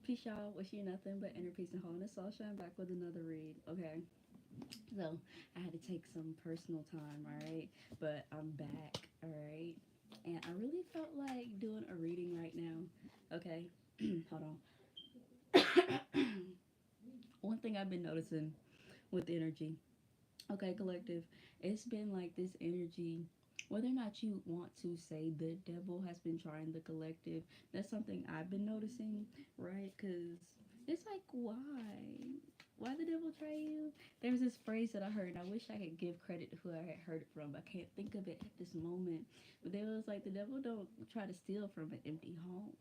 Peace, y'all. Wish you nothing but inner peace and wholeness. So I'll shine back with another read. Okay. So I had to take some personal time, alright? But I'm back, alright? And I really felt like doing a reading right now. Okay. Hold on. One thing I've been noticing with energy, okay, collective, it's been like this energy, whether or not you want to say the devil has been trying the collective, that's something I've been noticing, right? Because it's like, why the devil try you? There's this phrase that I heard, and I wish I could give credit to who I had heard it from, but I can't think of it at this moment. But there was like, the devil don't try to steal from an empty home,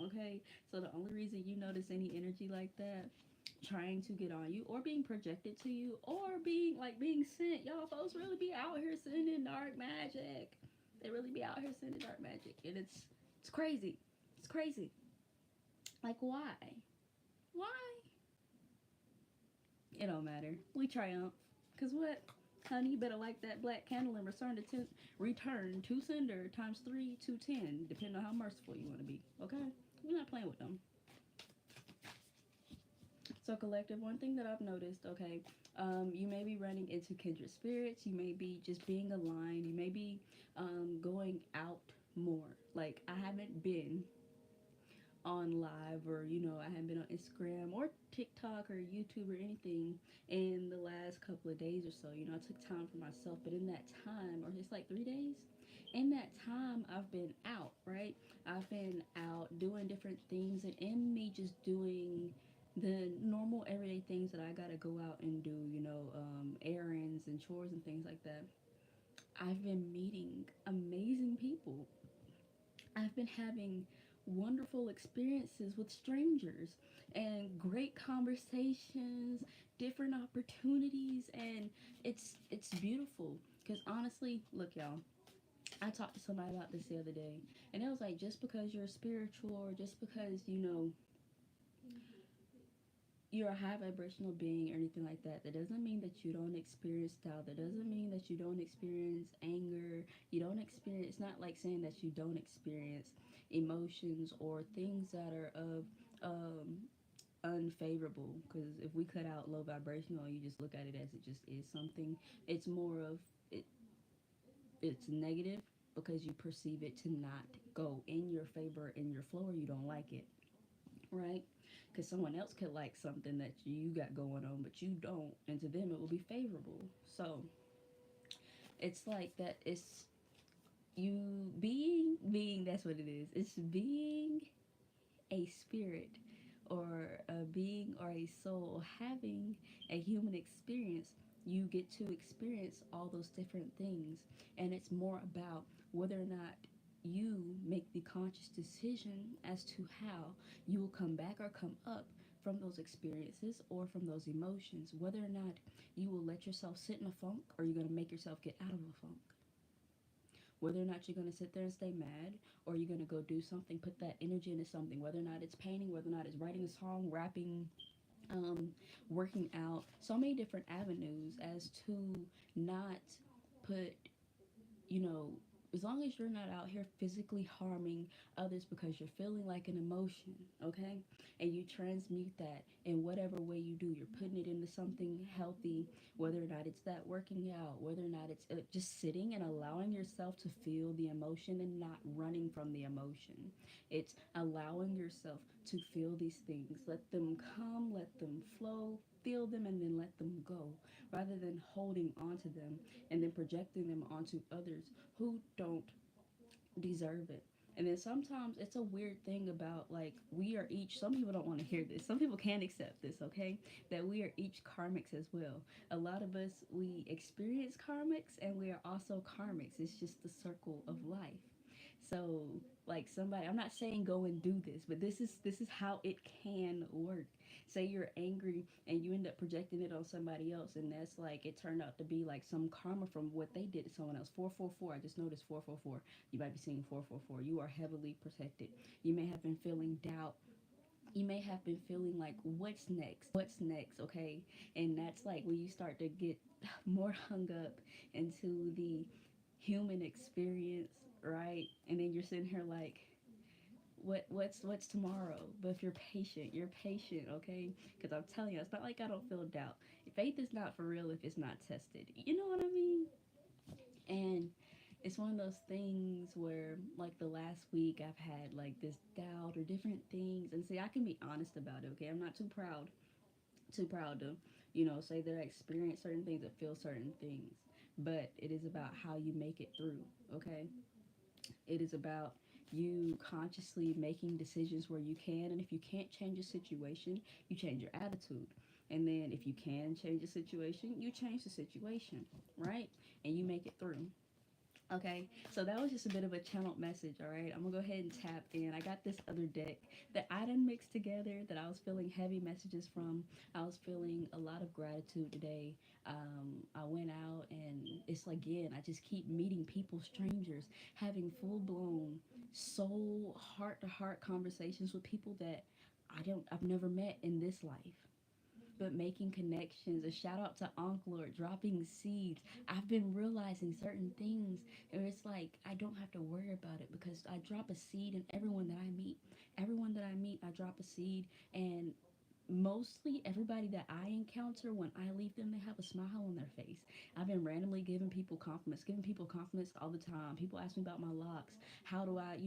okay? So the only reason you notice any energy like that trying to get on you or being projected to you or being sent, y'all folks really be out here sending dark magic. They really be out here sending dark magic, and it's crazy. It's crazy. Like, why? It don't matter. We triumph. Cause what, honey, you better light that black candle and return to sender times 3 to 10, depending on how merciful you want to be. Okay, we're not playing with them. So, collective, one thing that I've noticed, okay, you may be running into kindred spirits. You may be just being aligned. You may be going out more. Like, I haven't been on live, or I haven't been on Instagram or TikTok or YouTube or anything in the last couple of days or so. I took time for myself, but in that time, or it's like 3 days, in that time, I've been out, right? I've been out doing different things, and in me just doing the normal everyday things that I gotta go out and do, errands and chores and things like that. I've been meeting amazing people. I've been having wonderful experiences with strangers and great conversations, different opportunities, and it's beautiful. Because honestly, look, y'all, I talked to somebody about this the other day, and it was like, just because you're spiritual, or just because you're a high vibrational being or anything like that, that doesn't mean that you don't experience doubt. That doesn't mean that you don't experience anger. You don't experience, it's not like saying that you don't experience emotions or things that are of unfavorable. Because if we cut out low vibrational, you just look at it as it just is something, it's more of it, it's negative because you perceive it to not go in your favor, in your flow, or you don't like it, right? Because someone else could like something that you got going on, but you don't, and to them it will be favorable. So it's like that. It's you being. That's what it is. It's being a spirit, or a being, or a soul, having a human experience. You get to experience all those different things, and it's more about whether or not you make the conscious decision as to how you will come back or come up from those experiences or from those emotions, whether or not you will let yourself sit in a funk, or you're going to make yourself get out of a funk, whether or not you're going to sit there and stay mad, or you're going to go do something, put that energy into something, whether or not it's painting, whether or not it's writing a song, rapping, um, working out, so many different avenues as to not put, you know, as long as you're not out here physically harming others because you're feeling like an emotion, okay? And you transmute that in whatever way you do. You're putting it into something healthy, whether or not it's that working out, whether or not it's just sitting and allowing yourself to feel the emotion and not running from the emotion. It's allowing yourself to feel these things. Let them come, let them flow, feel them, and then let them go, rather than holding on to them and then projecting them onto others who don't deserve it. And then sometimes it's a weird thing about, like, we are each, some people don't want to hear this. Some people can't accept this, okay? That we are each karmics as well. A lot of us, we experience karmics, and we are also karmics. It's just the circle of life. So, like, somebody, I'm not saying go and do this, but this is how it can work. Say you're angry and you end up projecting it on somebody else, and that's like, it turned out to be like some karma from what they did to someone else. 444, I just noticed 444. You might be seeing 444. You are heavily protected. You may have been feeling doubt. You may have been feeling like, what's next, okay? And that's like when you start to get more hung up into the human experience, right? And then you're sitting here like, what's tomorrow? But if you're patient, okay? Because I'm telling you, it's not like I don't feel doubt. Faith is not for real if it's not tested. You know what I mean? And it's one of those things where, like, the last week I've had like this doubt or different things, and see, I can be honest about it. Okay, I'm not too proud to, say that I experience certain things or feel certain things. But it is about how you make it through. Okay, it is about you consciously making decisions where you can, and if you can't change a situation, you change your attitude. And then if you can change a situation, you change the situation, right? And you make it through. Okay, so that was just a bit of a channeled message, all right? I'm gonna go ahead and tap in. I got this other deck that I done mixed together that I was feeling heavy messages from. I was feeling a lot of gratitude today. I went out and it's like, again, I just keep meeting people, strangers, having full blown soul, heart to heart conversations with people that I've never met in this life, but making connections. A shout out to Onklord, dropping seeds. I've been realizing certain things, and it's like I don't have to worry about it because I drop a seed in everyone that I meet. Everyone that I meet, I drop a seed, and mostly everybody that I encounter, when I leave them, they have a smile on their face. I've been randomly giving people compliments all the time. People ask me about my locks. How do I,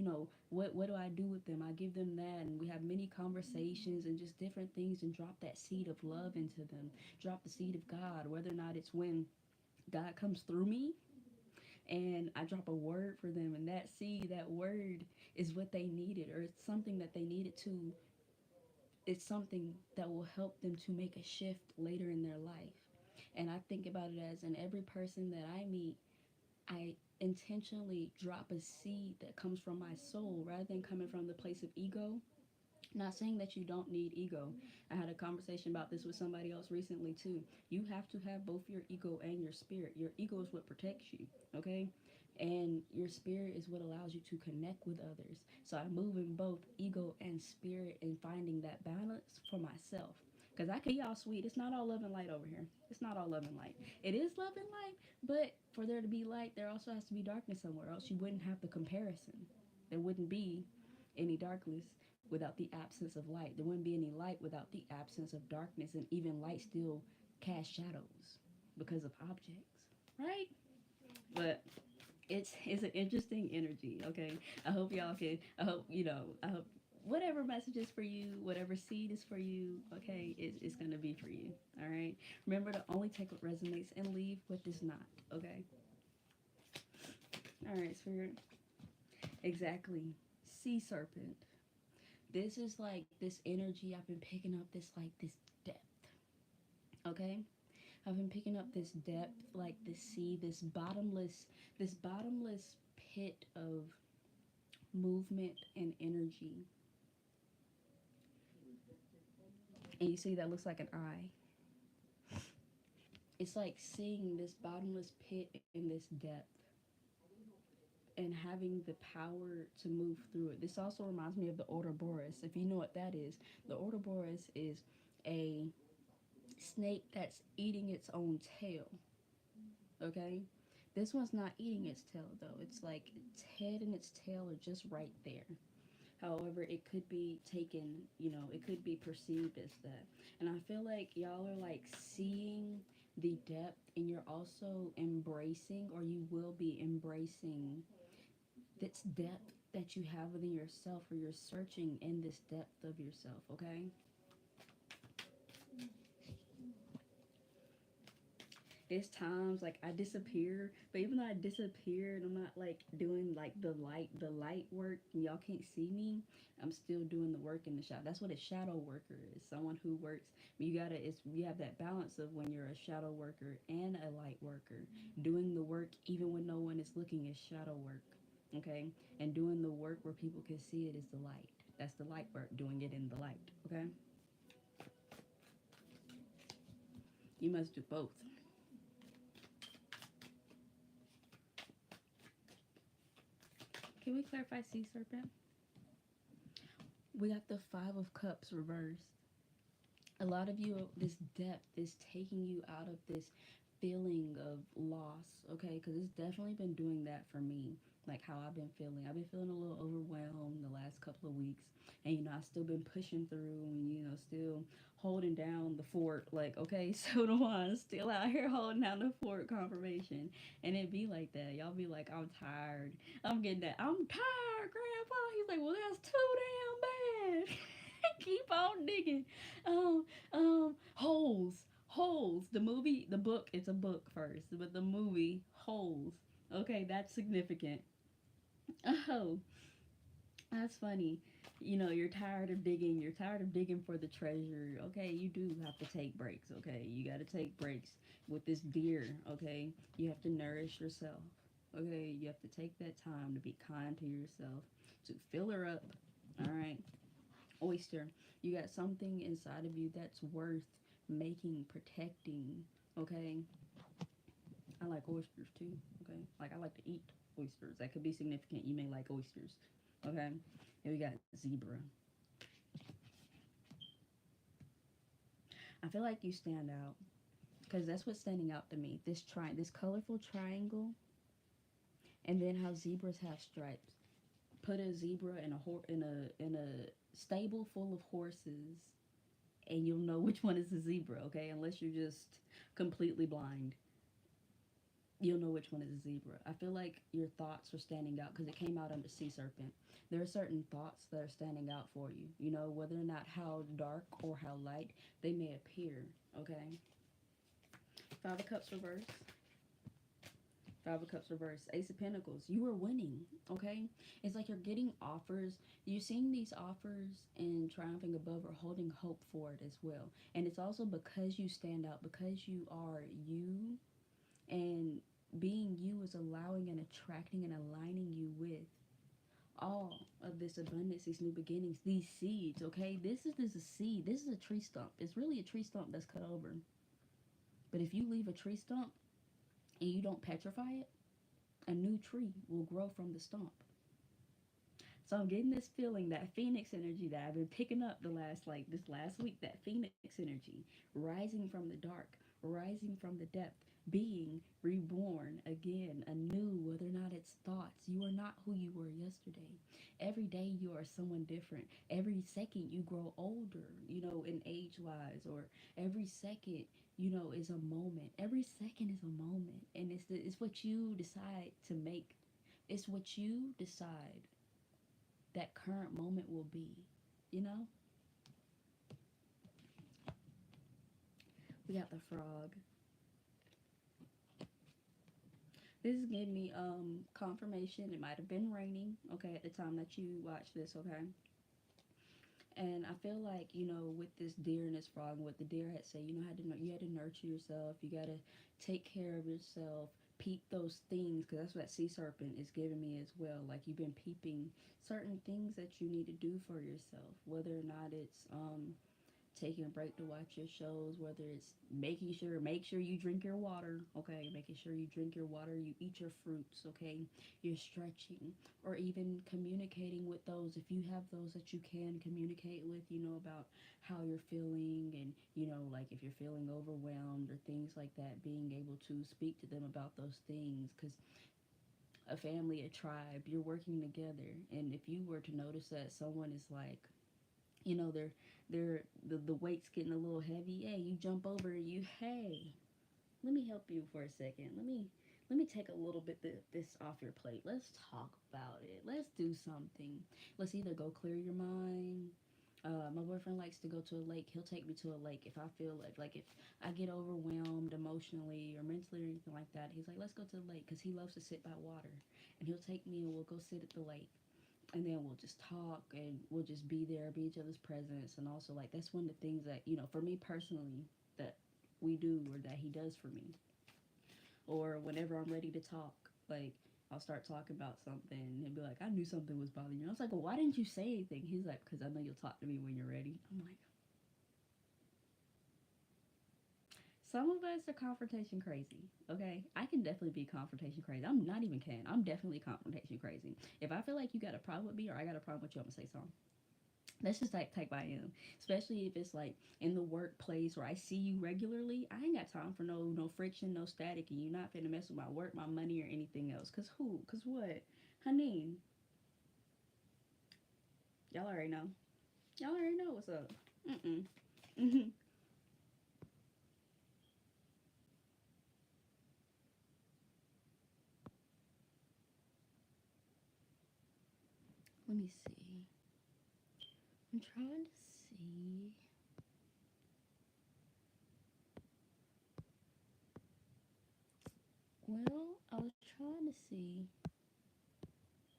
what do I do with them? I give them that, and we have many conversations and just different things, and drop that seed of love into them. Drop the seed of God, whether or not it's when God comes through me and I drop a word for them, and that seed, that word is what they needed, or it's something that they needed to, it's something that will help them to make a shift later in their life. And I think about it as, in every person that I meet, I intentionally drop a seed that comes from my soul rather than coming from the place of ego. Not saying that you don't need ego. I had a conversation about this with somebody else recently too. You have to have both your ego and your spirit. Your ego is what protects you, okay? And your spirit is what allows you to connect with others. So I move in both ego and spirit and finding that balance for myself. Because I can be all sweet. It's not all love and light over here. It's not all love and light. It is love and light, but for there to be light, there also has to be darkness somewhere, else you wouldn't have the comparison. There wouldn't be any darkness without the absence of light. There wouldn't be any light without the absence of darkness, and even light still casts shadows because of objects, right? But it's an interesting energy. Okay, I hope y'all can. I hope whatever message is for you, whatever seed is for you, okay, it's gonna be for you. All right. Remember to only take what resonates and leave what does not. Okay. All right, Spirit. Exactly. Sea serpent. This is like this energy I've been picking up. This depth. Okay. I've been picking up this depth, like the sea, this bottomless pit of movement and energy. And you see that looks like an eye. It's like seeing this bottomless pit in this depth and having the power to move through it. This also reminds me of the Ouroboros. If you know what that is, the Ouroboros is a snake that's eating its own tail. Okay? This one's not eating its tail though. It's like its head and its tail are just right there. However, it could be taken, it could be perceived as that. And I feel like y'all are like seeing the depth, and you're also embracing, or you will be embracing, this depth that you have within yourself, or you're searching in this depth of yourself, okay? There's times like I disappear, but even though I disappeared, I'm not like doing like the light work, and y'all can't see me. I'm still doing the work in the shadow. That's what a shadow worker is. Someone who works. You have that balance of when you're a shadow worker and a light worker. Doing the work even when no one is looking is shadow work. Okay? And doing the work where people can see it is the light. That's the light work, doing it in the light. Okay? You must do both. Can we clarify sea serpent? We got the Five of Cups reversed. A lot of you, this depth is taking you out of this feeling of loss, okay? Because it's definitely been doing that for me. like how I've been feeling. I've been feeling a little overwhelmed the last couple of weeks. And, I've still been pushing through and, still holding down the fort. Like, okay, so do I. Still out here holding down the fort confirmation. And it be like that. Y'all be like, I'm tired. I'm getting that. I'm tired, Grandpa. He's like, well, that's too damn bad. Keep on digging. Holes. Holes. The movie, the book, it's a book first, but the movie, Holes. Okay, that's significant. Oh, that's funny. You're tired of digging. You're tired of digging for the treasure. Okay, you do have to take breaks. Okay, you got to take breaks with this deer. Okay, you have to nourish yourself. Okay, you have to take that time to be kind to yourself, to fill her up. All right, oyster. You got something inside of you that's worth making, protecting. Okay, I like oysters too. Okay, like I like to eat oysters. That could be significant. You may like oysters. Okay, and we got zebra. I feel like you stand out because that's what's standing out to me. This colorful triangle, and then how zebras have stripes. Put a zebra in a stable full of horses, and you'll know which one is a zebra. Okay, unless you're just completely blind, you'll know which one is a zebra. I feel like your thoughts are standing out because it came out under sea serpent. There are certain thoughts that are standing out for you. Whether or not how dark or how light they may appear. Okay. Five of Cups reverse. Five of Cups reverse. Ace of Pentacles. You are winning. Okay. It's like you're getting offers. You're seeing these offers and triumphing above or holding hope for it as well. And it's also because you stand out, because you are you, and being you is allowing and attracting and aligning you with all of this abundance, these new beginnings, these seeds. Okay, this is a seed. This is a tree stump. It's really a tree stump that's cut over. But if you leave a tree stump and you don't petrify it, a new tree will grow from the stump. So I'm getting this feeling, that phoenix energy that I've been picking up this last week, that phoenix energy, rising from the dark, rising from the depth, being reborn again, anew, whether or not it's thoughts. You are not who you were yesterday. Every day you are someone different. Every second you grow older, in age wise, or every second, is a moment. Every second is a moment. And it's what you decide to make. It's what you decide that current moment will be, We got the frog. This is giving me confirmation. It might have been raining, okay, at the time that you watch this, okay? And I feel like, with this deer and this frog, what the deer had said, you had to nurture yourself. You got to take care of yourself. Peep those things, because that's what that sea serpent is giving me as well. Like, you've been peeping certain things that you need to do for yourself, whether or not it's taking a break to watch your shows, whether it's make sure you drink your water, okay, making sure you drink your water, you eat your fruits, okay, you're stretching, or even communicating with those, if you have those that you can communicate with, about how you're feeling, and, like if you're feeling overwhelmed or things like that, being able to speak to them about those things, because a family, a tribe, you're working together, and if you were to notice that someone is like, the weight's getting a little heavy. Hey, you jump over and hey, let me help you for a second. Let me take a little bit this off your plate. Let's talk about it. Let's do something. Let's either go clear your mind. My boyfriend likes to go to a lake. He'll take me to a lake if I feel like if I get overwhelmed emotionally or mentally or anything like that. He's like, let's go to the lake, because he loves to sit by water, and he'll take me and we'll go sit at the lake. And then we'll just talk and we'll just be there, be each other's presence. And also, like, that's one of the things that, for me personally, that we do, or that he does for me. Or whenever I'm ready to talk, like, I'll start talking about something and he'll be like, I knew something was bothering you. I was like, well, why didn't you say anything? He's like, because I know you'll talk to me when you're ready. I'm like, some of us are confrontation crazy, okay? I can definitely be confrontation crazy. I'm not even can. I'm definitely confrontation crazy. If I feel like you got a problem with me or I got a problem with you, I'm going to say something. That's just like type I am. Especially if it's like in the workplace where I see you regularly. I ain't got time for no friction, no static, and you're not finna mess with my work, my money, or anything else. Cause who? Cause what? Honey, y'all already know. Y'all already know what's up. Mm-mm. Let me see. I'm trying to see. Well, I was trying to see.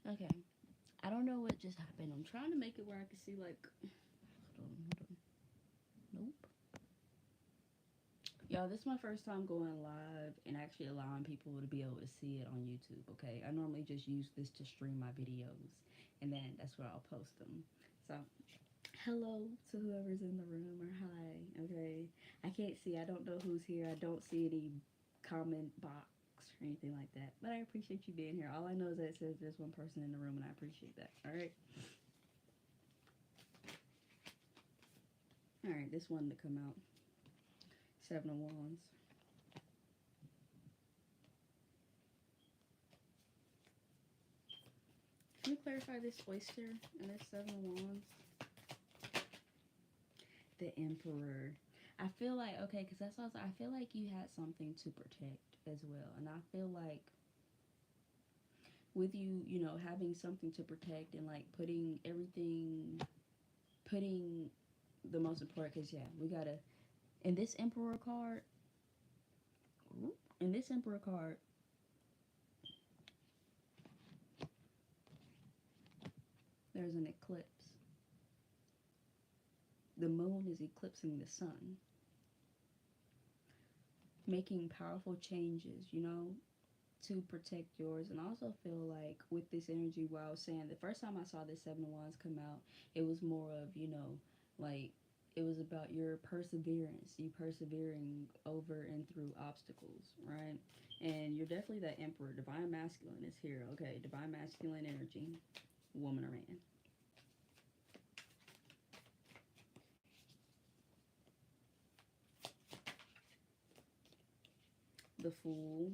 Okay. I don't know what just happened. I'm trying to make it where I can see, like. Hold on, hold on. Nope. Y'all, this is my first time going live and actually allowing people to be able to see it on YouTube, okay? I normally just use this to stream my videos, and then that's where I'll post them. So, hello to whoever's in the room, or hi, okay? I can't see. I don't know who's here. I don't see any comment box or anything like that, but I appreciate you being here. All I know is that it says there's one person in the room, and I appreciate that, all right? All right, this one to come out. Seven of Wands. Can you clarify this oyster and this Seven of Wands? The Emperor. I feel like, okay, because that's also, I feel like you had something to protect as well. And I feel like with you, you know, having something to protect and like putting everything, putting the most important, because yeah, we gotta, in this Emperor card, in this Emperor card, there's an eclipse. The moon is eclipsing the sun, making powerful changes, you know, to protect yours. And I also feel like with this energy, what I was saying, the first time I saw this Seven of Wands come out, it was more of, you know, like, it was about your perseverance, you persevering over and through obstacles, right? And you're definitely that Emperor. Divine Masculine is here, okay? Divine Masculine energy, woman or man. The Fool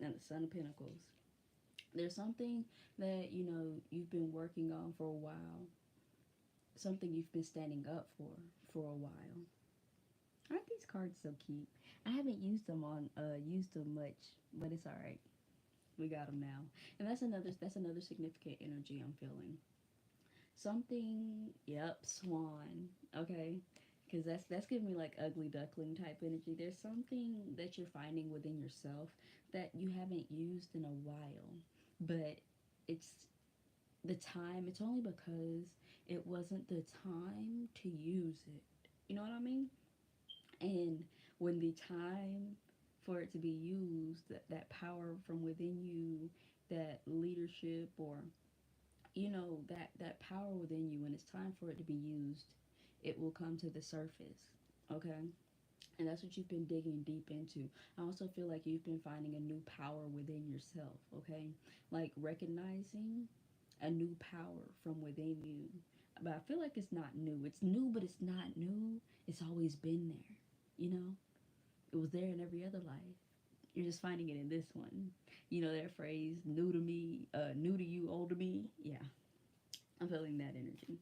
and the Son of Pentacles. There's something that, you know, you've been working on for a while. Something you've been standing up for a while. Aren't these cards so cute? I haven't used them much, but it's all right. We got them now, and that's another significant energy I'm feeling. Something, yep, Swan. Okay, because that's giving me like ugly duckling type energy. There's something that you're finding within yourself that you haven't used in a while, but it's the time. It's only because it wasn't the time to use it. You know what I mean? And when the time for it to be used, that power from within you, that leadership, or you know, that power within you, when it's time for it to be used, it will come to the surface. Okay? And that's what you've been digging deep into. I also feel like you've been finding a new power within yourself, okay? Like recognizing a new power from within you. But I feel like it's not new. It's new, but it's not new. It's always been there, you know? It was there in every other life. You're just finding it in this one. You know that phrase, new to me, new to you, old to me? Yeah, I'm feeling that energy.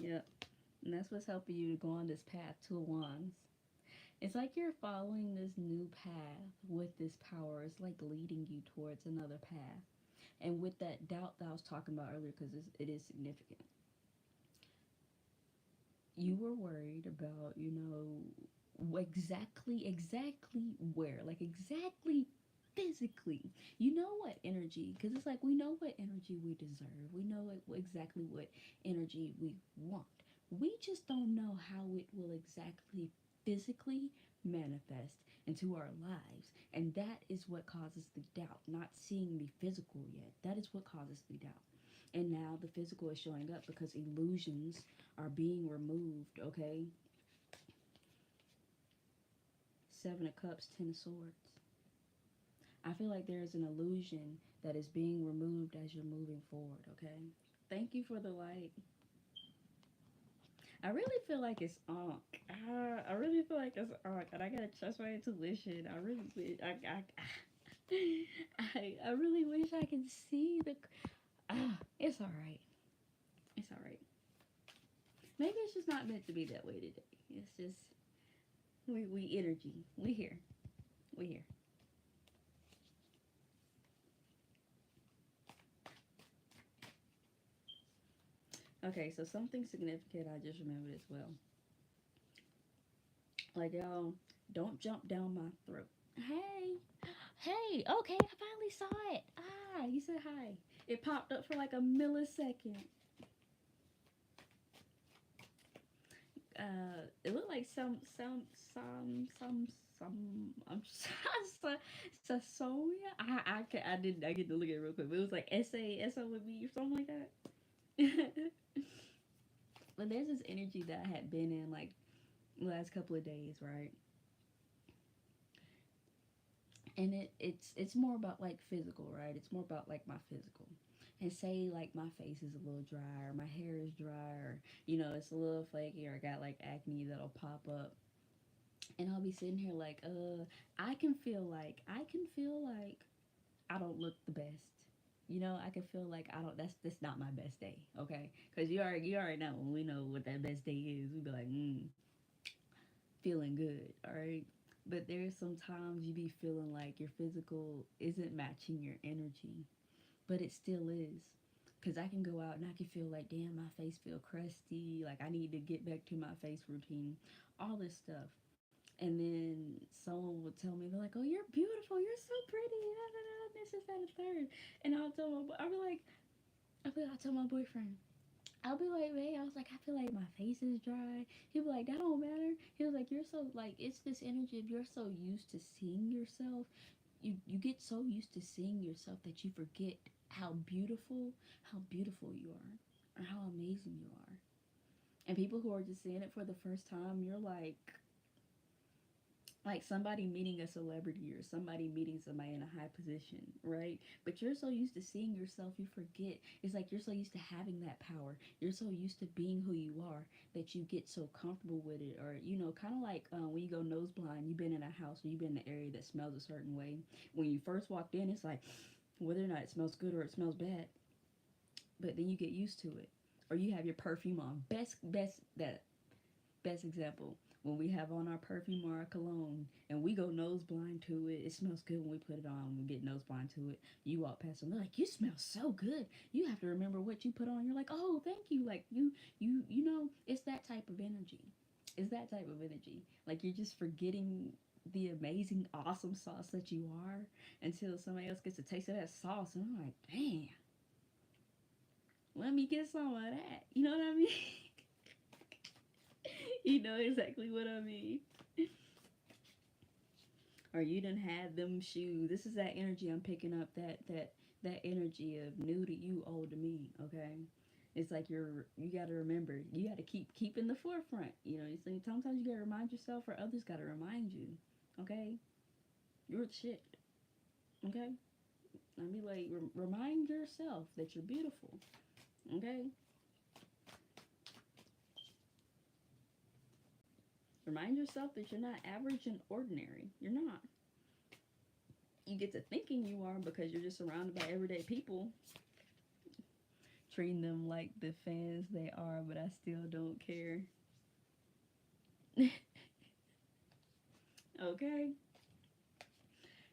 Yep, and that's what's helping you to go on this path, Two of Wands. It's like you're following this new path with this power. It's like leading you towards another path. And with that doubt that I was talking about earlier, because it is significant, you were worried about, you know, exactly where, like exactly physically. You know what energy, because it's like we know what energy we deserve. We know exactly what energy we want. We just don't know how it will exactly physically manifest into our lives. And that is what causes the doubt, not seeing the physical yet. That is what causes the doubt. And now the physical is showing up because illusions are being removed, okay? Seven of Cups, Ten of Swords. I feel like there is an illusion that is being removed as you're moving forward, okay? Thank you for the light. I really feel like it's Ankh. I really feel like it's Ankh, and I gotta trust my intuition. I really wish I really wish I could see the. It's all right. It's all right. Maybe it's just not meant to be that way today. It's just we energy. We here. We here. Okay, so something significant I just remembered as well. Like y'all, don't jump down my throat. Hey, hey. Okay, I finally saw it. You said hi. It popped up for like a millisecond. It looked like some Sasonia. I get to look at it real quick, but it was like S-A-S-O with me or something like that. But there's this energy that I had been in like the last couple of days, right? And it's more about like physical, right? It's more about like my physical. And say like my face is a little dry or my hair is dry or it's a little flaky or I got like acne that'll pop up. And I'll be sitting here like, I can feel like I don't look the best. I can feel like I don't. That's not my best day, okay? Because you already know when we know what that best day is. We be like, feeling good, all right. But there's sometimes you be feeling like your physical isn't matching your energy, but it still is. Cause I can go out and I can feel like, damn, my face feel crusty. Like I need to get back to my face routine, all this stuff. And then someone would tell me, they're like, "Oh, you're beautiful. You're so pretty. Da, da, da, this is that and third." And I'll tell my boyfriend. I'll be like, "Hey," I was like, "I feel like my face is dry." He'll be like, "That don't matter." He was like, "You're so like it's this energy of you're so used to seeing yourself. You get so used to seeing yourself that you forget how beautiful you are, or how amazing you are." And people who are just seeing it for the first time, you're like somebody meeting a celebrity or somebody meeting somebody in a high position, right? But you're so used to seeing yourself, you forget. It's like you're so used to having that power. You're so used to being who you are that you get so comfortable with it. Or, kind of like when you go nose blind, you've been in a house or you've been in an area that smells a certain way. When you first walked in, it's like whether or not it smells good or it smells bad. But then you get used to it. Or you have your perfume on. Best example, when we have on our perfume or our cologne and we go nose blind to it, it smells good when we put it on, we get nose blind to it. You walk past them, they're like, "You smell so good." You have to remember what you put on. You're like, "Oh, thank you." Like it's that type of energy. It's that type of energy. Like you're just forgetting the amazing, awesome sauce that you are until somebody else gets a taste of that sauce. And I'm like, damn, let me get some of that. You know what I mean? You know exactly what I mean. Or you done had them shoes. This is that energy I'm picking up. That energy of new to you, old to me. Okay, it's like you got to remember. You got to keep in the forefront. Sometimes you got to remind yourself, or others got to remind you. Okay, you're the shit. Okay, I be like, remind yourself that you're beautiful. Okay, remind yourself that you're not average and ordinary. You're not. You get to thinking you are because you're just surrounded by everyday people, treating them like the fans they are, but I still don't care. Okay?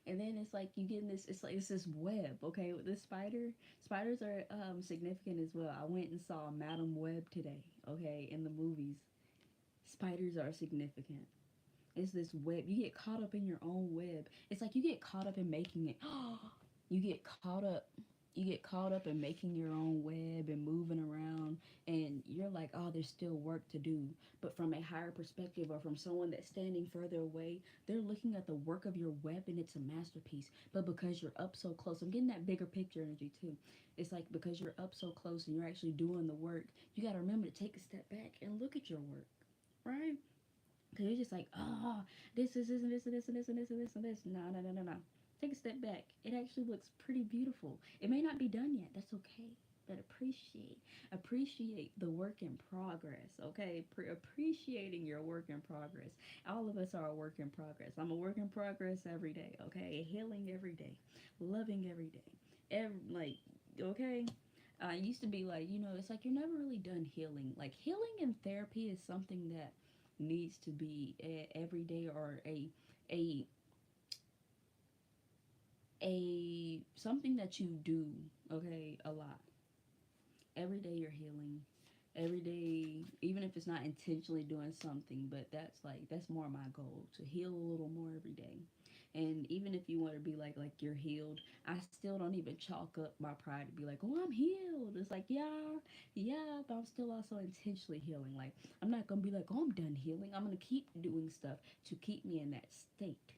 And then it's like you get in this, it's like it's this web, okay, with this spider. Spiders are significant as well. I went and saw Madam Web today, okay, in the movies. Spiders are significant. It's this web. You get caught up in your own web. It's like you get caught up in making it. you get caught up. You get caught up in making your own web and moving around, and you're like, "Oh, there's still work to do." But from a higher perspective, or from someone that's standing further away, they're looking at the work of your web, and it's a masterpiece. But because you're up so close, I'm getting that bigger picture energy too. It's like because you're up so close and you're actually doing the work, you got to remember to take a step back and look at your work, right? Because you're just like, "Oh, this is this and this and this and this and this and this and this." No, no, no, no, no. Take a step back. It actually looks pretty beautiful. It may not be done yet. That's okay. but appreciate the work in progress, okay? Appreciating your work in progress. All of us are a work in progress. I'm a work in progress every day, okay? Healing every day, loving every day, okay? I used to be like, it's like you're never really done healing. Like, healing and therapy is something that needs to be every day, or a something that you do, okay, a lot. Every day you're healing. Every day, even if it's not intentionally doing something, but that's more my goal, to heal a little more every day. And even if you want to be like you're healed, I still don't even chalk up my pride to be like, oh, I'm healed. It's like, yeah, but I'm still also intentionally healing. Like, I'm not gonna be like, oh, I'm done healing. I'm gonna keep doing stuff to keep me in that state.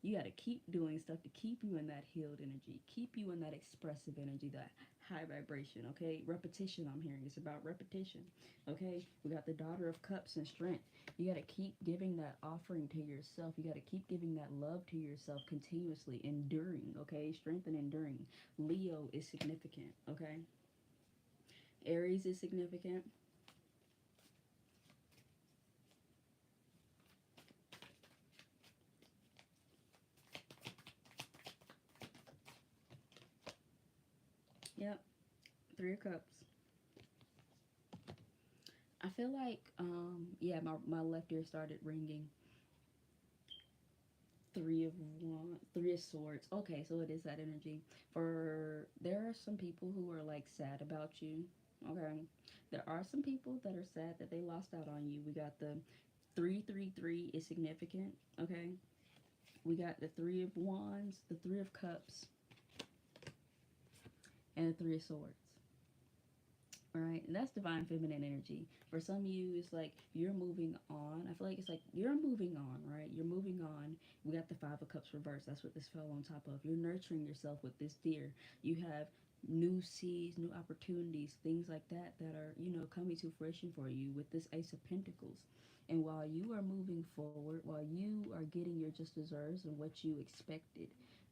You got to keep doing stuff to keep you in that healed energy, keep you in that expressive energy, that high vibration, okay? Repetition, I'm hearing. It's about repetition, okay? We got the Daughter of Cups and Strength. You got to keep giving that offering to yourself. You got to keep giving that love to yourself continuously, enduring, okay? Strength and enduring. Leo is significant, okay? Aries is significant. Yep, Three of Cups. I feel like, yeah, my left ear started ringing. Three of Swords. Okay, so it is that energy. There are some people who are like sad about you. Okay, there are some people that are sad that they lost out on you. We got the 333 is significant. Okay, we got the Three of Wands, the Three of Cups, and the Three of Swords. All right, and that's divine feminine energy. For some of you, it's like you're moving on. I feel like it's like you're moving on, right? You're moving on. We got the Five of Cups reversed. That's what this fell on top of. You're nurturing yourself with this deer. You have new seeds, new opportunities, things like that that are, coming to fruition for you with this Ace of Pentacles. And while you are moving forward, while you are getting your just desserts and what you expected,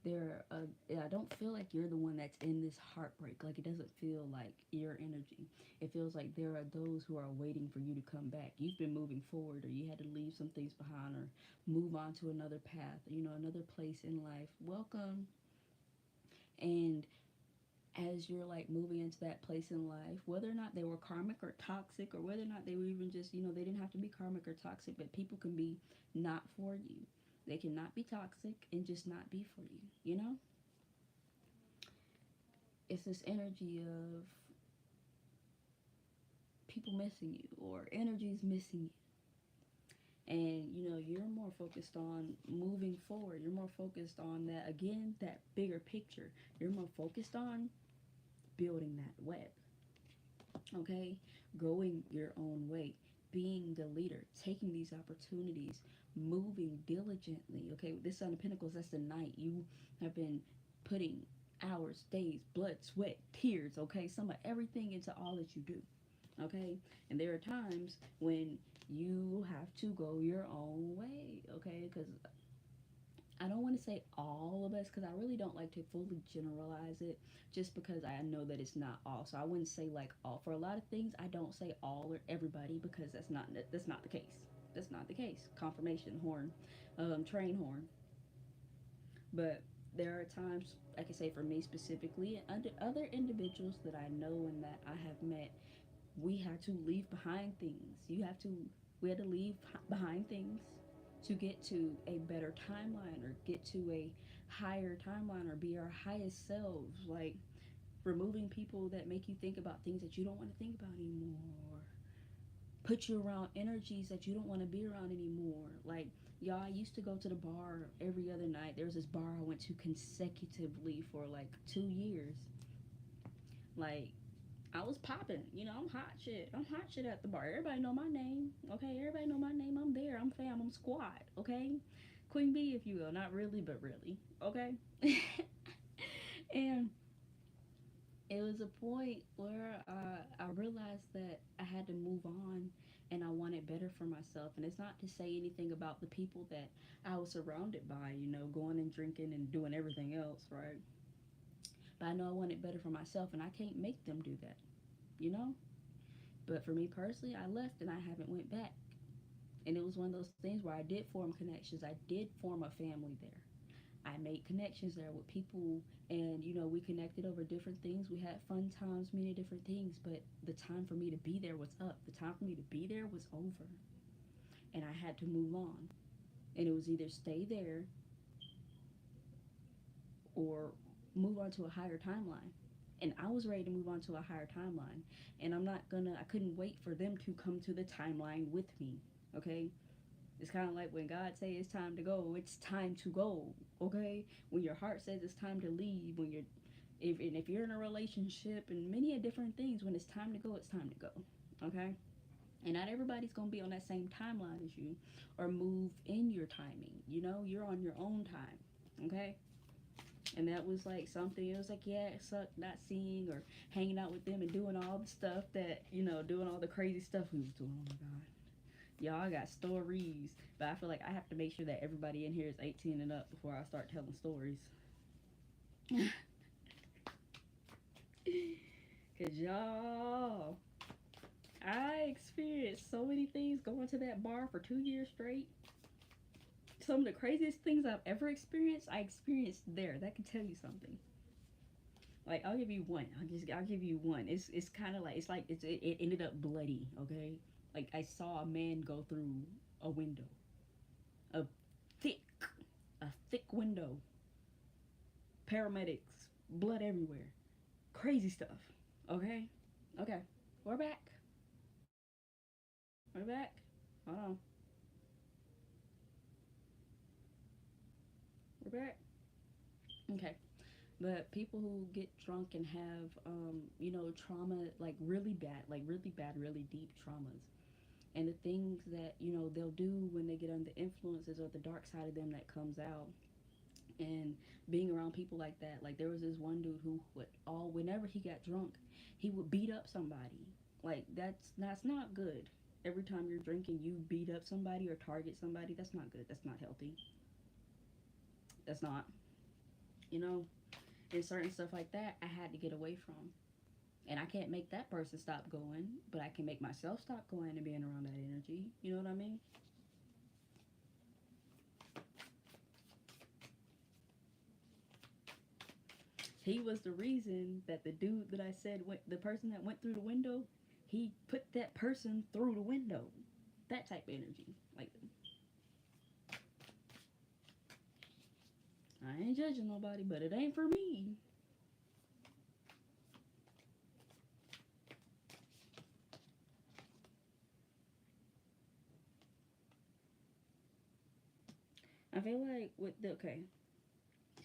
I don't feel like you're the one that's in this heartbreak. Like, it doesn't feel like your energy. It feels like there are those who are waiting for you to come back. You've been moving forward, or you had to leave some things behind, or move on to another path, another place in life. Welcome. And as you're like moving into that place in life, whether or not they were karmic or toxic, or whether or not they were even just, they didn't have to be karmic or toxic, but people can be not for you. They cannot be toxic and just not be for you, It's this energy of people missing you, or energies missing you. And, you're more focused on moving forward. You're more focused on that, again, that bigger picture. You're more focused on building that web, okay? Going your own way, being the leader, taking these opportunities, moving diligently, okay? This Sun of Pentacles, that's the Knight. You have been putting hours, days, blood, sweat, tears, okay? Some of everything into all that you do, okay? And there are times when you have to go your own way, okay? Because I don't want to say all of us, because I really don't like to fully generalize it, just because I know that it's not all. So I wouldn't say like all. For a lot of things, I don't say all or everybody, because that's not the case. That's not the case. Confirmation horn, train horn. But there are times, I can say for me specifically, and other individuals that I know and that I have met, we had to leave behind things. We had to leave behind things to get to a better timeline, or get to a higher timeline, or be our highest selves. Like, removing people that make you think about things that you don't want to think about anymore, or put you around energies that you don't want to be around anymore. Like, y'all, I used to go to the bar every other night. There was this bar I went to consecutively for like 2 years. Like, I was popping, I'm hot shit. I'm hot shit at the bar. Everybody know my name, okay? Everybody know my name. I'm there. I'm fam. I'm squad, okay? Queen Bee, if you will. Not really, but really, okay? And it was a point where I realized that I had to move on, and I wanted better for myself. And it's not to say anything about the people that I was surrounded by, going and drinking and doing everything else, right? But I know I want it better for myself, and I can't make them do that, you know? But for me personally, I left and I haven't went back. And it was one of those things where I did form connections. I did form a family there. I made connections there with people, and we connected over different things. We had fun times, many different things, but the time for me to be there was up. The time for me to be there was over, and I had to move on. And it was either stay there or move on to a higher timeline. And I was ready to move on to a higher timeline. And I couldn't wait for them to come to the timeline with me. Okay? It's kind of like when God says it's time to go, it's time to go. Okay? When your heart says it's time to leave, if you're in a relationship and many different things, when it's time to go, it's time to go. Okay? And not everybody's going to be on that same timeline as you or move in your timing. You're on your own time. Okay? And that was like something, it was like, yeah, it sucked not seeing or hanging out with them and doing all the stuff that, doing all the crazy stuff we was doing. Oh my God. Y'all got stories. But I feel like I have to make sure that everybody in here is 18 and up before I start telling stories. Because y'all, I experienced so many things going to that bar for 2 years straight. Some of the craziest things I've ever experienced, I experienced there. That can tell you something. Like, I'll give you one. I'll give you one. It's kind of like, it ended up bloody, okay? Like, I saw a man go through a window. A thick window. Paramedics. Blood everywhere. Crazy stuff. Okay? Okay. We're back. We're back. Hold on. We're back. Okay. But people who get drunk and have, trauma, like really bad, really deep traumas. And the things that, they'll do when they get under influences or the dark side of them that comes out. And being around people like that, like there was this one dude who whenever he got drunk, he would beat up somebody. Like that's not good. Every time you're drinking, you beat up somebody or target somebody. That's not good. That's not healthy. That's not. And certain stuff like that, I had to get away from. And I can't make that person stop going, but I can make myself stop going and being around that energy. You know what I mean? He was the reason that the dude that I said, the person that went through the window, he put that person through the window. That type of energy. Like, I ain't judging nobody, but it ain't for me. I feel like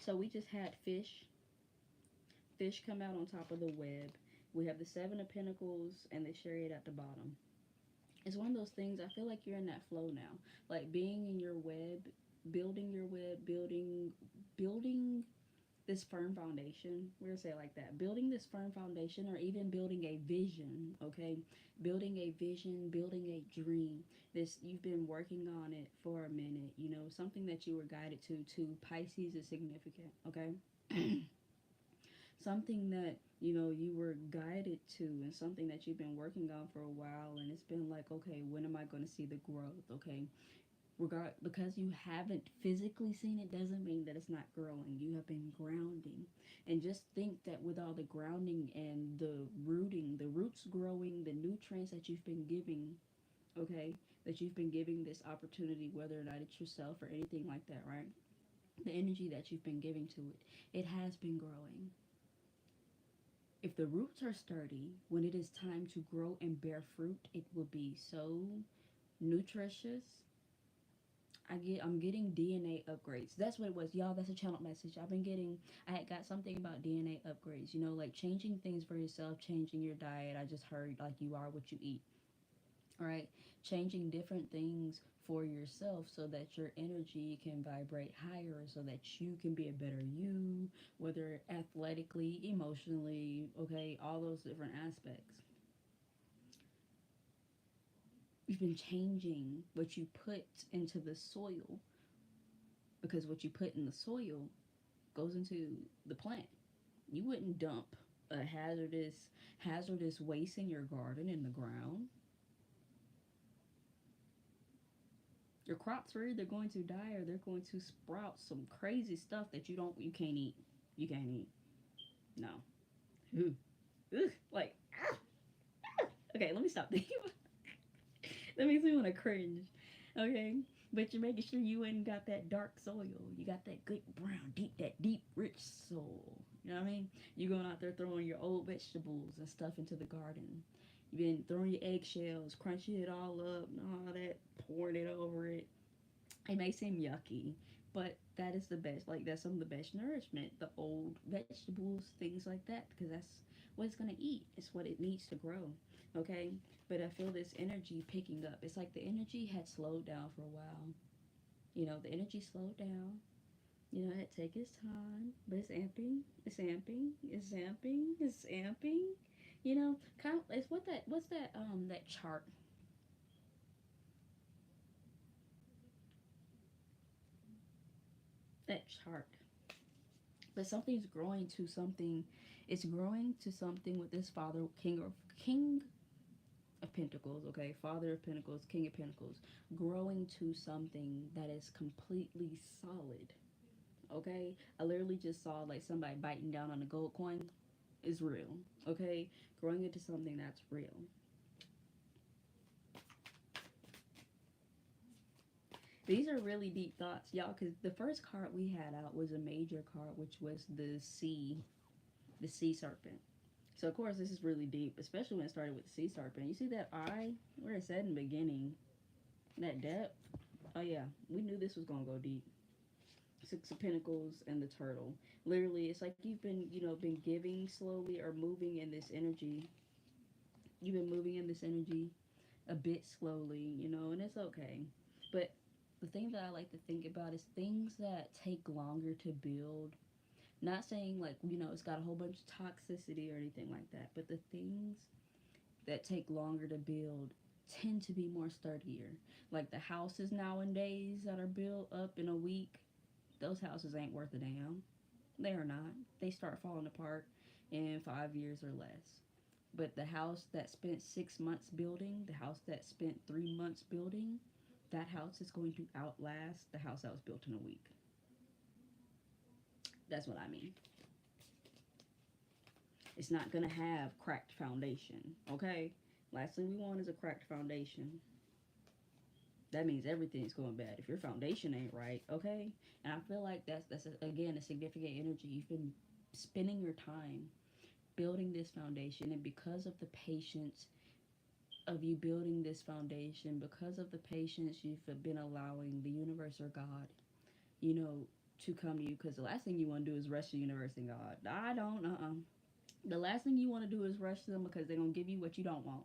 so we just had fish come out on top of the web. We have the Seven of Pentacles and the Chariot at the bottom. It's one of those things, I feel like you're in that flow now. Like being in your web, building this firm foundation. We're gonna say it like that. Building this firm foundation, or even building a vision, okay? Building a vision, building a dream. You've been working on it for a minute, something that you were guided to. Pisces is significant, okay? Something that, you were guided to, and something that you've been working on for a while, and it's been like, okay, when am I going to see the growth, okay? Because you haven't physically seen it doesn't mean that it's not growing. You have been grounding. And just think that with all the grounding and the rooting, the roots growing, the nutrients that you've been giving, okay, that you've been giving this opportunity, whether or not it's yourself or anything like that, right? The energy that you've been giving to it, it has been growing. If the roots are sturdy, when it is time to grow and bear fruit, it will be so nutritious. I'm getting DNA upgrades. That's what it was, y'all. That's a channel message. I had got something about DNA upgrades, like changing things for yourself, changing your diet. I just heard like you are what you eat. All right, changing different things for yourself so that your energy can vibrate higher, so that you can be a better you, whether athletically, emotionally, okay, all those different aspects. You've been changing what you put into the soil, because what you put in the soil goes into the plant. You wouldn't dump a hazardous waste in your garden in the ground. Your crops are either going to die or they're going to sprout some crazy stuff that you can't eat. You can't eat. No. Ugh. Ugh. Like, ah, ah. Okay, let me stop thinking. That makes me want to cringe. Okay, but you're making sure you ain't got that dark soil. You got that good brown, that deep, rich soil. You know what I mean? You're going out there throwing your old vegetables and stuff into the garden. You've been throwing your eggshells, crunching it all up and all that, pouring it over it. It may seem yucky, but that is the best. Like, that's some of the best nourishment. The old vegetables, things like that, because that's what it's going to eat. It's what it needs to grow. Okay? But I feel this energy picking up. It's like the energy had slowed down for a while. You know, the energy slowed down. You know, it had to take its time. But it's amping. It's amping. It's amping. It's amping. You know, kind of, it's what's that chart? That chart. But something's growing to something. It's growing to something with this father, king of Pentacles, okay? Father of Pentacles, King of Pentacles, growing to something that is completely solid, okay? I literally just saw like somebody biting down on a gold coin. Is real, okay? Growing into something that's real. These are really deep thoughts, y'all, because the first card we had out was a major card, which was the sea serpent. So, of course, this is really deep, especially when it started with the sea serpent. You see that eye? Where it said in the beginning, that depth? Oh, yeah. We knew this was going to go deep. Six of Pentacles and the turtle. Literally, it's like you've been, been giving slowly or moving in this energy. You've been moving in this energy a bit slowly, and it's okay. But the thing that I like to think about is things that take longer to build. Not saying like, it's got a whole bunch of toxicity or anything like that, but the things that take longer to build tend to be more sturdier. Like the houses nowadays that are built up in a week, those houses ain't worth a damn. They are not. They start falling apart in 5 years or less. But the house that spent 6 months building, the house that spent 3 months building, that house is going to outlast the house that was built in a week. That's what I mean. It's not going to have cracked foundation, okay? Last thing we want is a cracked foundation. That means everything's going bad if your foundation ain't right, okay? And I feel like that's again, a significant energy. You've been spending your time building this foundation, and because of the patience of you building this foundation, because of the patience you've been allowing the universe or God, to come to you, because the last thing you want to do is rush the universe and God. I don't, The last thing you want to do is rush them, because they're going to give you what you don't want.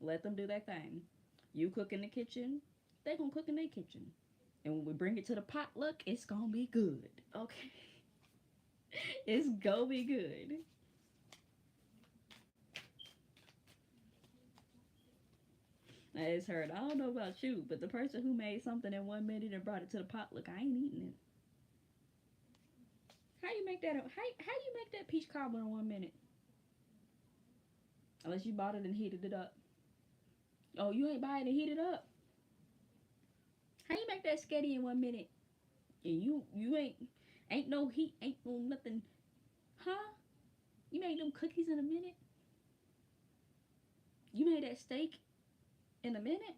Let them do their thing. You cook in the kitchen, they going to cook in their kitchen. And when we bring it to the potluck, it's going to be good, okay? It's going to be good. Now, it's hurt. I don't know about you, but the person who made something in 1 minute and brought it to the potluck, I ain't eating it. How you make that? How you make that peach cobbler in 1 minute? Unless you bought it and heated it up. Oh, you ain't buy it and heat it up. How you make that sketty in 1 minute? And you ain't no heat, ain't no nothing, huh? You made them cookies in a minute. You made that steak in a minute.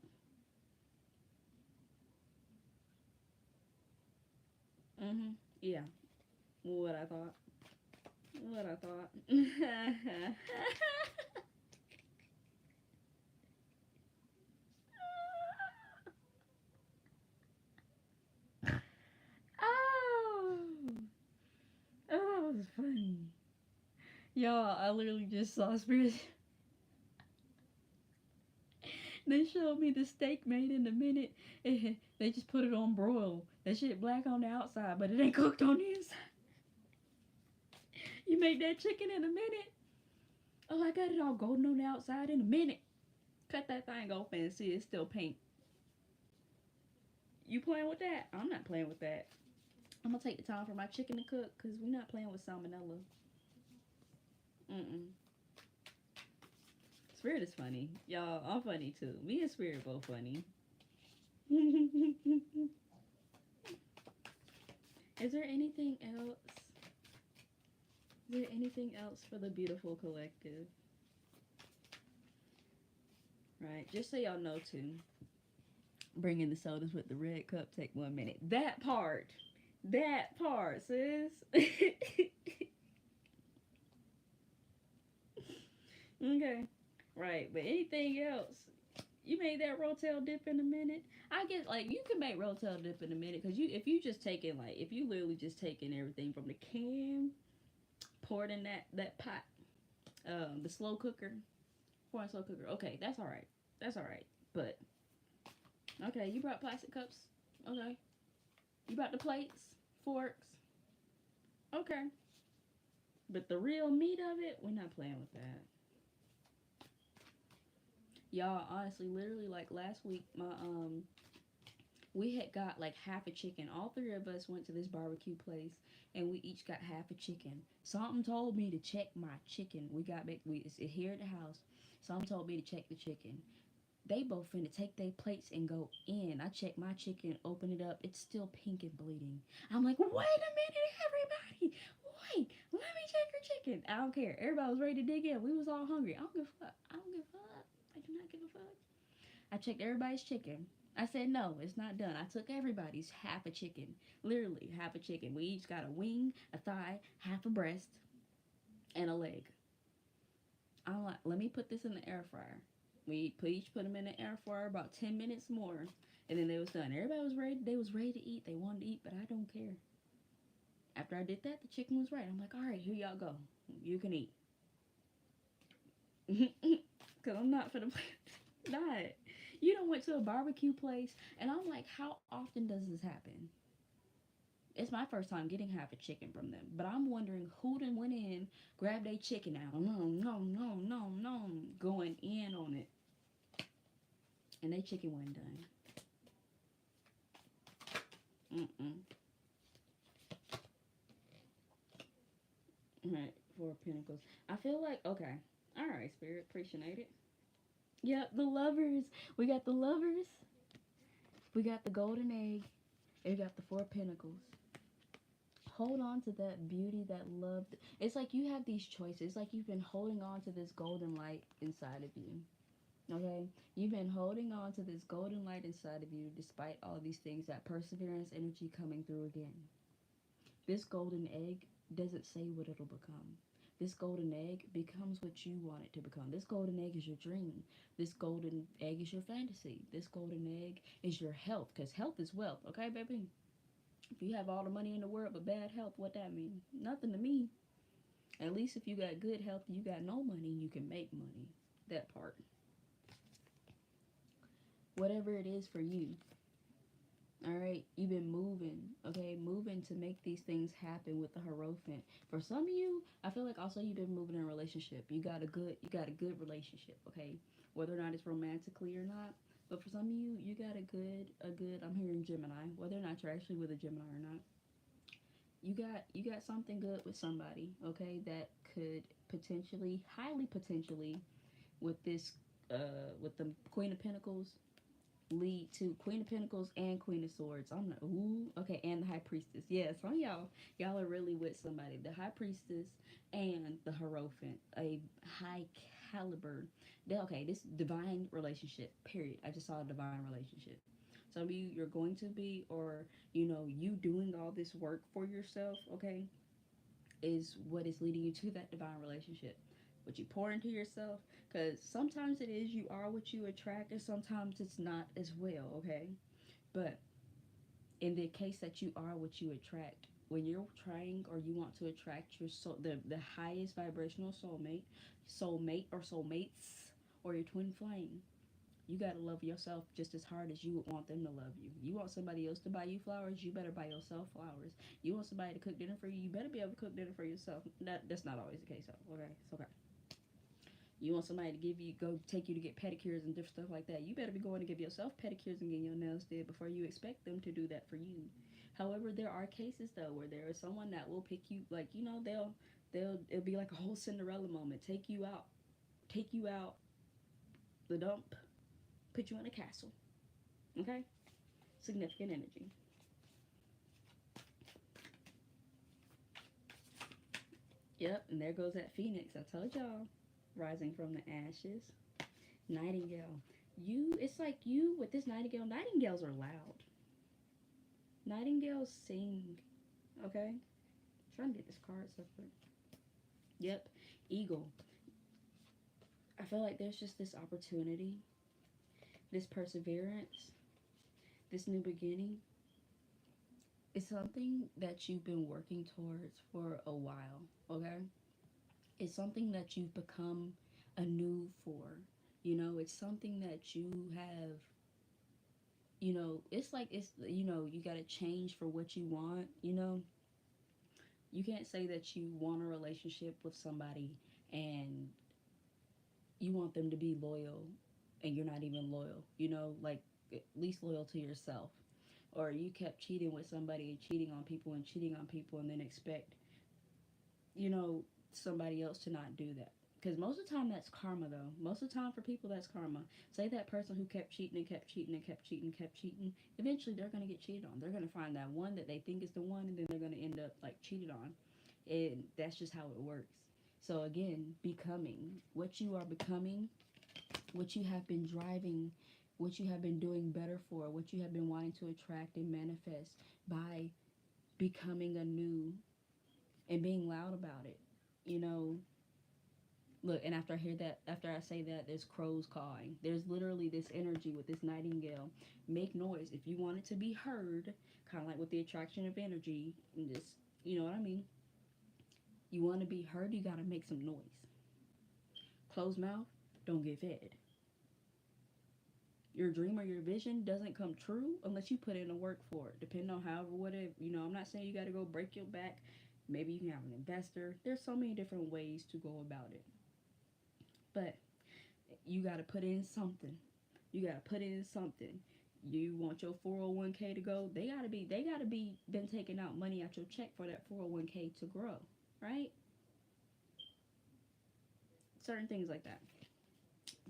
Yeah. What I thought. Oh, that was funny. Y'all, I literally just saw Spirit. They showed me the steak made in a minute. They just put it on broil. That shit black on the outside, but it ain't cooked on the inside. You make that chicken in a minute. Oh, I got it all golden on the outside in a minute. Cut that thing open and see it's still pink. You playing with that? I'm not playing with that. I'm gonna take the time for my chicken to cook, because we're not playing with salmonella. Mm-mm. Spirit is funny. Y'all, I'm funny too. Me and Spirit both funny. Is there anything else? Is there anything else for the beautiful collective? Right, just so y'all know too. Bringing the sodas with the red cup take 1 minute. That part, sis. Okay, right. But anything else? You made that rotel dip in a minute. I guess like you can make rotel dip in a minute because if you just taking like if you literally just taking everything from the can, poured in that pot, the slow cooker, pour in slow cooker. Okay, that's all right. That's all right. But okay, you brought plastic cups. Okay, you brought the plates, forks. Okay, but the real meat of it, we're not playing with that. Y'all, honestly, literally, like last week, we had got like half a chicken. All three of us went to this barbecue place, and we each got half a chicken. Something told me to check my chicken. We got back. It's here at the house. Something told me to check the chicken. They both finna take their plates and go in. I check my chicken, open it up. It's still pink and bleeding. I'm like, wait a minute, everybody. Wait, let me check your chicken. I don't care. Everybody was ready to dig in. We was all hungry. I don't give a fuck. I don't give a fuck. I do not give a fuck. I checked everybody's chicken. I said, no, it's not done. I took everybody's half a chicken. Literally, half a chicken. We each got a wing, a thigh, half a breast, and a leg. I'm like, let me put this in the air fryer. We each put them in the air fryer about 10 minutes more, and then they was done. Everybody was ready. They was ready to eat. They wanted to eat, but I don't care. After I did that, the chicken was right. I'm like, all right, here y'all go. You can eat. Because I'm not for the not. You done went to a barbecue place, and I'm like, how often does this happen? It's my first time getting half a chicken from them, but I'm wondering who done went in, grabbed a chicken out, no, going in on it, and they chicken wasn't done. Right, 4 Pentacles. I feel like, okay, all right, Spirit, appreciate it. Yep, the lovers. We got the lovers. We got the golden egg. And we got the 4 Pentacles. Hold on to that beauty, that love. It's like you have these choices. It's like you've been holding on to this golden light inside of you. Okay? You've been holding on to this golden light inside of you despite all these things, that perseverance energy coming through again. This golden egg doesn't say what it'll become. This golden egg becomes what you want it to become. This golden egg is your dream. This golden egg is your fantasy. This golden egg is your health, because health is wealth, okay, baby? If you have all the money in the world but bad health, what that mean? Nothing to me. At least if you got good health and you got no money, you can make money. That part. Whatever it is for you. All right, you've been moving, okay, moving to make these things happen with the Hierophant. For some of you, I feel like also you've been moving in a relationship. You got a good relationship, okay, whether or not it's romantically or not. But for some of you, you got a good. I'm hearing Gemini, whether or not you're actually with a Gemini or not. You got something good with somebody, okay, that could potentially, highly potentially, with this, with the Queen of Pentacles, lead to Queen of Pentacles and Queen of Swords. I'm not, okay, and the High Priestess. Yeah, some of y'all are really with somebody. The High Priestess and the Hierophant, a high caliber. Okay, this divine relationship, period. I just saw a divine relationship. Some of you, you're going to be, or, you doing all this work for yourself, okay, is what is leading you to that divine relationship. What you pour into yourself, because sometimes it is, you are what you attract, and sometimes it's not as well, okay? But in the case that you are what you attract, when you're trying or you want to attract your soul, the highest vibrational soulmate or soulmates, or your twin flame, you got to love yourself just as hard as you would want them to love you. You want somebody else to buy you flowers, you better buy yourself flowers. You want somebody to cook dinner for you, you better be able to cook dinner for yourself. That's not always the case, though, okay? It's okay. You want somebody to go take you to get pedicures and different stuff like that, you better be going to give yourself pedicures and getting your nails did before you expect them to do that for you. However, there are cases, though, where there is someone that will pick you, like, It'll be like a whole Cinderella moment. Take you out the dump, put you in a castle. Okay? Significant energy. Yep, and there goes that phoenix. I told y'all. Rising from the ashes. Nightingale. It's like you with this nightingale. Nightingales are loud. Nightingales sing. Okay? I'm trying to get this card separate. Yep. Eagle. I feel like there's just this opportunity, this perseverance, this new beginning. It's something that you've been working towards for a while, okay? It's something that you've become anew for. You know, it's something that you have, you know, it's like you got to change for what you want, you know? You can't say that you want a relationship with somebody and you want them to be loyal and you're not even loyal, you know, like at least loyal to yourself. Or you kept cheating with somebody and cheating on people and cheating on people and then expect, you know, somebody else to not do that. Because most of the time that's karma, though. Most of the time for people, that's karma. Say that person who kept cheating and kept cheating and kept cheating and kept cheating, eventually they're going to get cheated on. They're going to find that one that they think is the one, and then they're going to end up, like, cheated on. And that's just how it works. So, again, becoming. What you are becoming, what you have been driving, what you have been doing better for, what you have been wanting to attract and manifest by becoming anew and being loud about it. You know, look, and after I say that, there's crows cawing. There's literally this energy with this nightingale. Make noise. If you want it to be heard, kind of like with the attraction of energy, and just, you know what I mean? You want to be heard, you got to make some noise. Closed mouth, don't get fed. Your dream or your vision doesn't come true unless you put in the work for it. Depending on however, whatever, you know, I'm not saying you got to go break your back. Maybe you can have an investor. There's so many different ways to go about it. But you got to put in something. You got to put in something. You want your 401k to go, they got to be been taking out money out your check for that 401k to grow, right? Certain things like that.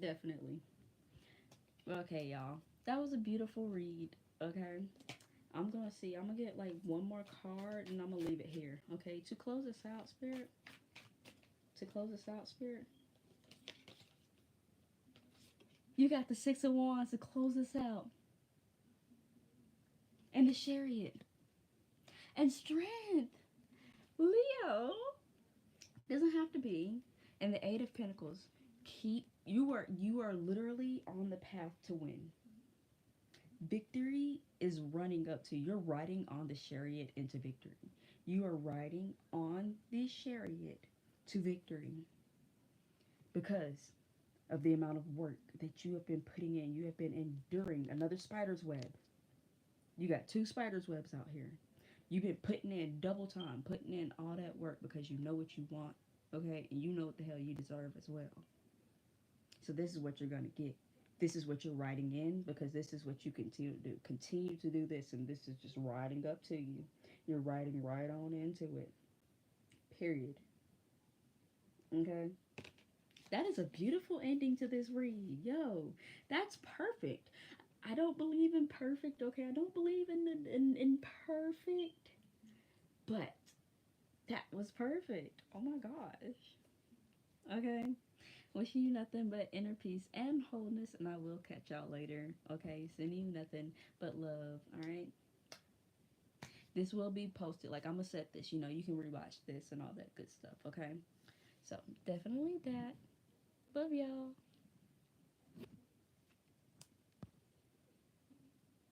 Definitely. Okay, y'all. That was a beautiful read, okay? I'm going to get like one more card and I'm going to leave it here, okay? To close this out, Spirit. You got the Six of Wands to close this out. And the Chariot. And Strength. Leo. Doesn't have to be. And the Eight of Pentacles. You are literally on the path to win. Victory is running up to you. You're riding on the Chariot into victory. You are riding on the Chariot to victory because of the amount of work that you have been putting in. You have been enduring another spider's web. You got 2 spider's webs out here. You've been putting in double time, putting in all that work because you know what you want, okay? And you know what the hell you deserve as well. So this is what you're going to get. This is what you're riding in because this is what you continue to do. Continue to do this, and this is just riding up to you. You're riding right on into it. Period. Okay? That is a beautiful ending to this read. Yo, that's perfect. I don't believe in perfect, okay? I don't believe in perfect. But that was perfect. Oh my gosh. Okay? Wishing you nothing but inner peace and wholeness, and I will catch y'all later. Okay? Sending you nothing but love. Alright? This will be posted. Like, I'm gonna set this. You know, you can rewatch this and all that good stuff. Okay? So, definitely that. Love y'all.